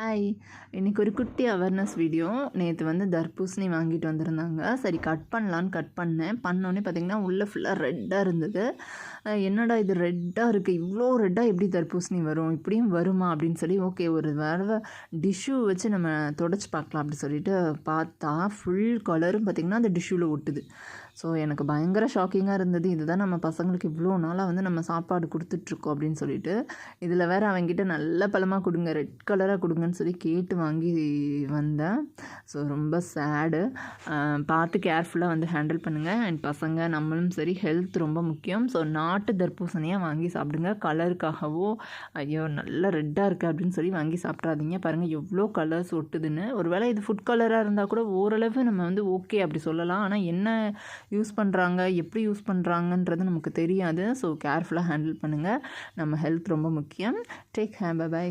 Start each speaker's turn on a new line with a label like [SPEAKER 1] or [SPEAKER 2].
[SPEAKER 1] Hi, இன்றைக்கி ஒரு குட்டி அவேர்னஸ் வீடியோ. நேற்று வந்து தர்பூசணி வாங்கிட்டு வந்திருந்தாங்க. சரி கட் பண்ணலான்னு கட் பண்ணோன்னே பார்த்திங்கன்னா உள்ளே ஃபுல்லாக ரெட்டாக இருந்தது. என்னடா இது ரெட்டாக இருக்குது, இவ்வளோ ரெட்டாக எப்படி தர்பூசணி வரும், இப்படியும் வருமா அப்படின்னு சொல்லி ஓகே ஒரு தடவை டிஷ்யூ வச்சு நம்ம தொடச்சி பார்க்கலாம் அப்படி சொல்லிட்டு பார்த்தா ஃபுல் கலரும் பார்த்திங்கன்னா அந்த டிஷ்யூவில் ஒட்டுது. ஸோ எனக்கு பயங்கர ஷாக்கிங்காக இருந்தது. இதுதான் நம்ம பசங்களுக்கு இவ்வளோ நாளாக வந்து நம்ம சாப்பாடு கொடுத்துட்ருக்கோம் அப்படின்னு சொல்லிட்டு. இதில் வேறு அவங்ககிட்ட நல்ல பழமாக கொடுங்க, ரெட் கலராக கொடுங்கன்னு சொல்லி கேட்டு வாங்கி வந்தேன். ஸோ ரொம்ப சேடு. பார்த்து கேர்ஃபுல்லாக வந்து ஹேண்டில் பண்ணுங்கள். அண்ட் பசங்க நம்மளும் சரி, ஹெல்த் ரொம்ப முக்கியம். ஸோ நாட்டு தர்பூசணியாக வாங்கி சாப்பிடுங்க. கலருக்காகவோ ஐயோ நல்லா ரெட்டாக இருக்குது அப்படின்னு சொல்லி வாங்கி சாப்பிட்றாதீங்க. பாருங்கள் எவ்வளோ கலர்ஸ் ஒட்டுதுன்னு. ஒருவேளை இது ஃபுட் கலராக இருந்தால் கூட ஓரளவு நம்ம வந்து ஓகே அப்படி சொல்லலாம். ஆனால் என்ன யூஸ் பண்ணுறாங்க, எப்படி யூஸ் பண்ணுறாங்கன்றது நமக்கு தெரியாது. ஸோ கேர்ஃபுல்லாக ஹேண்டில் பண்ணுங்கள். நம்ம ஹெல்த் ரொம்ப முக்கியம். Take care, by.